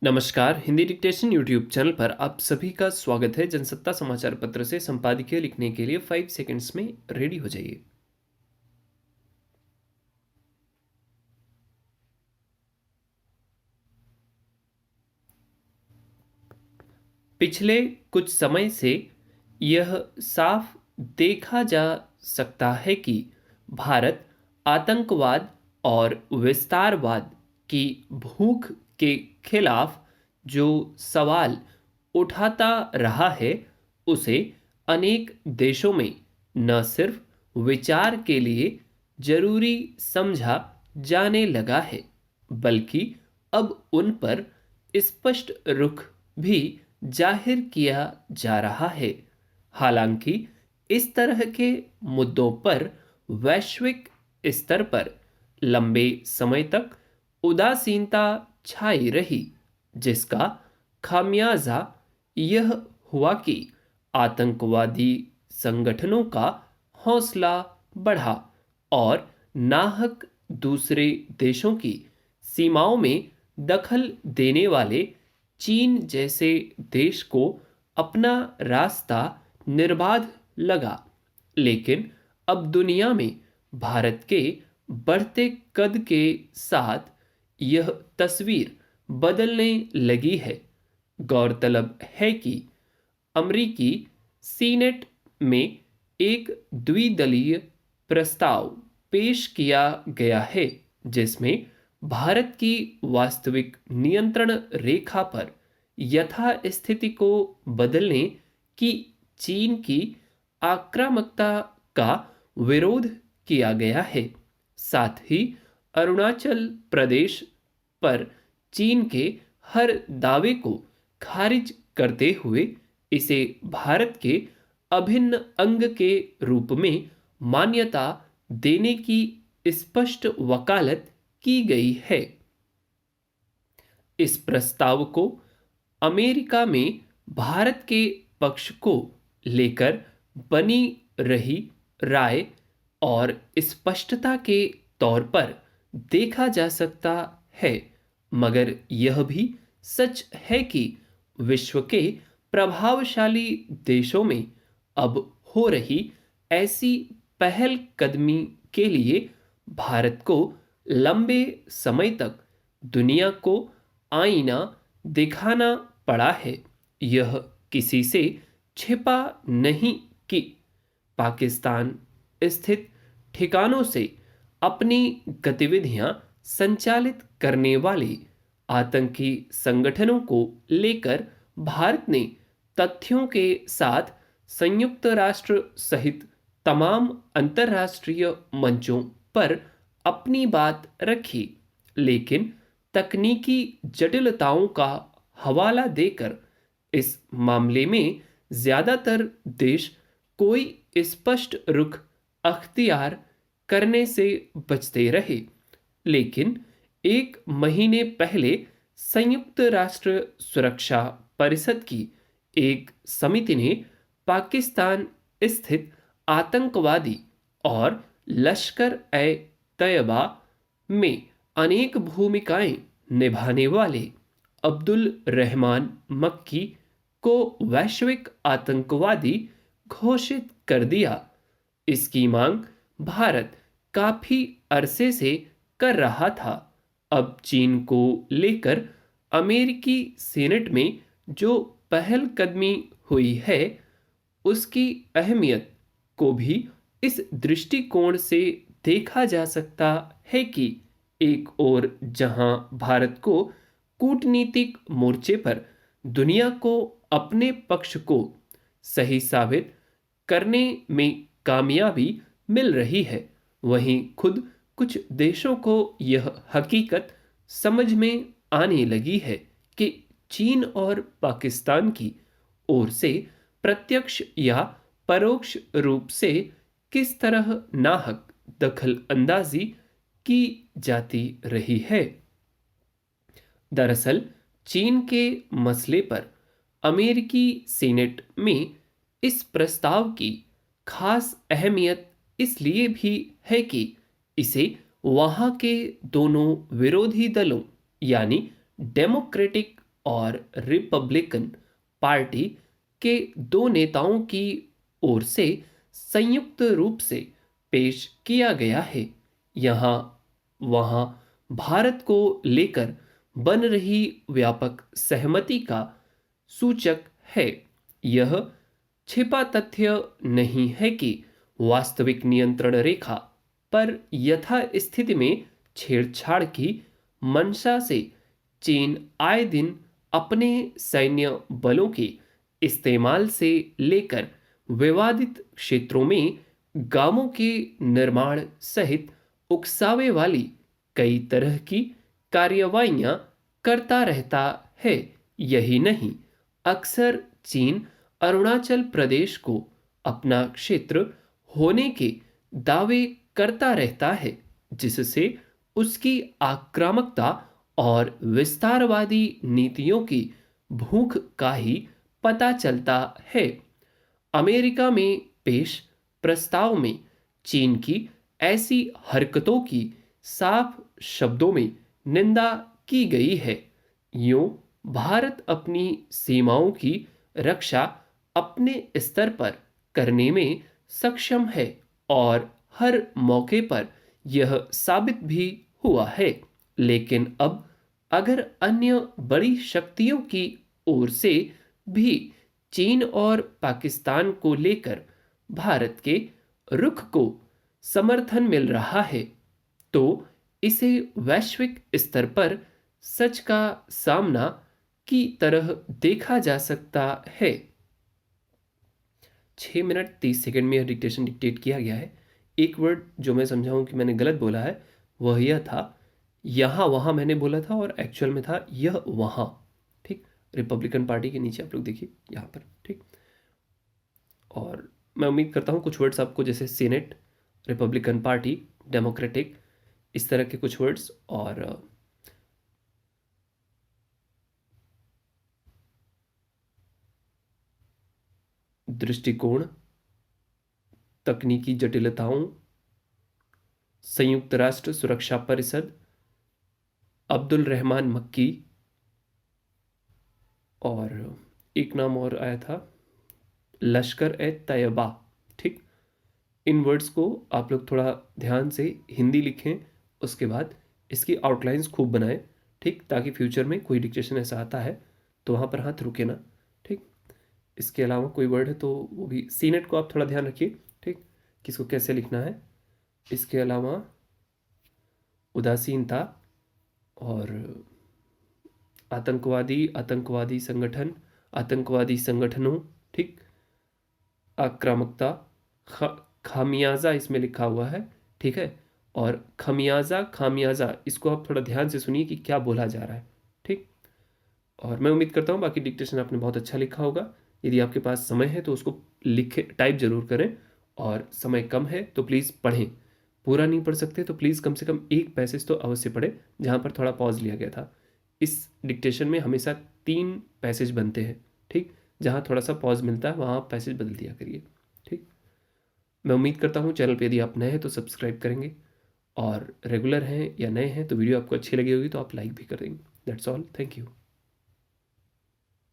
नमस्कार, Hindi dictation YouTube channel पर आप सभी का स्वागत है। जनसत्ता समाचार पत्र से संपादकीय लिखने के लिए 5 सेकंड्स में रेडी हो जाइए। पिछले कुछ समय से यह साफ देखा जा सकता है कि भारत आतंकवाद और विस्तारवाद की भूख के खिलाफ जो सवाल उठाता रहा है उसे अनेक देशों में न सिर्फ विचार के लिए जरूरी समझा जाने लगा है, बल्कि अब उन पर स्पष्ट रुख भी जाहिर किया जा रहा है। हालांकि इस तरह के मुद्दों पर वैश्विक स्तर पर लंबे समय तक उदासीनता छाई रही, जिसका खामियाजा यह हुआ कि आतंकवादी संगठनों का हौसला बढ़ा और नाहक दूसरे देशों की सीमाओं में दखल देने वाले चीन जैसे देश को अपना रास्ता निर्बाध लगा। लेकिन अब दुनिया में भारत के बढ़ते कद के साथ यह तस्वीर बदलने लगी है। गौरतलब है कि अमरीकी सीनेट में एक द्विदलीय प्रस्ताव पेश किया गया है, जिसमें भारत की वास्तविक नियंत्रण रेखा पर यथास्थिति को बदलने की चीन की आक्रामकता का विरोध किया गया है। साथ ही अरुणाचल प्रदेश पर चीन के हर दावे को खारिज करते हुए इसे भारत के अभिन्न अंग के रूप में मान्यता देने की स्पष्ट वकालत की गई है। इस प्रस्ताव को अमेरिका में भारत के पक्ष को लेकर बनी रही राय और स्पष्टता के तौर पर देखा जा सकता है, मगर यह भी सच है कि विश्व के प्रभावशाली देशों में अब हो रही ऐसी पहल कदमी के लिए भारत को लंबे समय तक दुनिया को आईना दिखाना पड़ा है। यह किसी से छिपा नहीं कि पाकिस्तान स्थित ठिकानों से अपनी गतिविधियां संचालित करने वाले आतंकी संगठनों को लेकर भारत ने तथ्यों के साथ संयुक्त राष्ट्र सहित तमाम अंतर्राष्ट्रीय मंचों पर अपनी बात रखी, लेकिन तकनीकी जटिलताओं का हवाला देकर इस मामले में ज्यादातर देश कोई स्पष्ट रुख अख्तियार करने से बचते रहे। लेकिन एक महीने पहले संयुक्त राष्ट्र सुरक्षा परिषद की एक समिति ने पाकिस्तान स्थित आतंकवादी और लश्कर ए तैयबा में अनेक भूमिकाएं निभाने वाले अब्दुल रहमान मक्की को वैश्विक आतंकवादी घोषित कर दिया। इसकी मांग भारत काफी अरसे से कर रहा था। अब चीन को लेकर अमेरिकी सीनेट में जो पहलकदमी हुई है, उसकी अहमियत को भी इस दृष्टिकोण से देखा जा सकता है कि एक ओर जहां भारत को कूटनीतिक मोर्चे पर दुनिया को अपने पक्ष को सही साबित करने में कामयाबी मिल रही है, वहीं खुद कुछ देशों को यह हकीकत समझ में आने लगी है कि चीन और पाकिस्तान की ओर से प्रत्यक्ष या परोक्ष रूप से किस तरह नाहक दखल अंदाजी की जाती रही है। दरअसल चीन के मसले पर अमेरिकी सीनेट में इस प्रस्ताव की खास अहमियत इसलिए भी है कि इसे वहां के दोनों विरोधी दलों यानी डेमोक्रेटिक और रिपब्लिकन पार्टी के दो नेताओं की ओर से संयुक्त रूप से पेश किया गया है। यहाँ वहाँ भारत को लेकर बन रही व्यापक सहमति का सूचक है। यह छिपा तथ्य नहीं है कि वास्तविक नियंत्रण रेखा पर यथा स्थिति में छेड़छाड़ की मंशा से चीन आए दिन अपने सैन्य बलों के इस्तेमाल से लेकर विवादित क्षेत्रों में गांवों के निर्माण सहित उकसावे वाली कई तरह की कार्रवाइयां करता रहता है। यही नहीं, अक्सर चीन अरुणाचल प्रदेश को अपना क्षेत्र होने के दावे करता रहता है, जिससे उसकी आक्रामकता और विस्तारवादी नीतियों की भूख का ही पता चलता है। अमेरिका में पेश प्रस्ताव में चीन की ऐसी हरकतों की साफ शब्दों में निंदा की गई है। यूं भारत अपनी सीमाओं की रक्षा अपने स्तर पर करने में सक्षम है और हर मौके पर यह साबित भी हुआ है। लेकिन अब अगर अन्य बड़ी शक्तियों की ओर से भी चीन और पाकिस्तान को लेकर भारत के रुख को समर्थन मिल रहा है, तो इसे वैश्विक स्तर पर सच का सामना की तरह देखा जा सकता है। 6 मिनट 30 सेकंड में यह डिक्टेशन डिक्टेट किया गया है। एक वर्ड जो मैं समझाऊं कि मैंने गलत बोला है वह यह था, यहाँ वहाँ मैंने बोला था और एक्चुअल में था यह वहाँ। ठीक, रिपब्लिकन पार्टी के नीचे आप लोग देखिए यहाँ पर। ठीक, और मैं उम्मीद करता हूँ कुछ वर्ड्स आपको, जैसे सीनेट, रिपब्लिकन पार्टी, डेमोक्रेटिक, इस तरह के कुछ वर्ड्स और दृष्टिकोण, तकनीकी जटिलताओं, संयुक्त राष्ट्र सुरक्षा परिषद, अब्दुल रहमान मक्की, और एक नाम और आया था लश्कर ए तैयबा। ठीक, इन वर्ड्स को आप लोग थोड़ा ध्यान से हिंदी लिखें, उसके बाद इसकी आउटलाइंस खूब बनाएं। ठीक, ताकि फ्यूचर में कोई डिक्टेशन ऐसा आता है तो वहाँ पर हाथ रुके ना। ठीक, इसके अलावा कोई वर्ड है तो वो भी, सीनेट को आप थोड़ा ध्यान रखिए। ठीक, किसको कैसे लिखना है। इसके अलावा उदासीनता और आतंकवादी संगठन, आतंकवादी संगठनों। ठीक, आक्रामकता, खामियाजा इसमें लिखा हुआ है। ठीक है, और खामियाजा इसको आप थोड़ा ध्यान से सुनिए कि क्या बोला जा रहा है। ठीक, और मैं उम्मीद करता हूँ बाकी डिक्टेशन आपने बहुत अच्छा लिखा होगा। यदि आपके पास समय है तो उसको लिखे, टाइप जरूर करें, और समय कम है तो प्लीज़ पढ़ें। पूरा नहीं पढ़ सकते तो प्लीज़ कम से कम एक पैसेज तो अवश्य पढ़ें जहाँ पर थोड़ा पॉज लिया गया था। इस डिक्टेशन में हमेशा 3 पैसेज बनते हैं। ठीक, जहाँ थोड़ा सा पॉज मिलता है वहाँ आप पैसेज बदल दिया करिए। ठीक, मैं उम्मीद करता हूँ चैनल पे यदि आप नए हैं तो सब्सक्राइब करेंगे, और रेगुलर हैं या नए हैं तो वीडियो आपको अच्छी लगी होगी तो आप लाइक भी कर देंगे। That's all, thank you.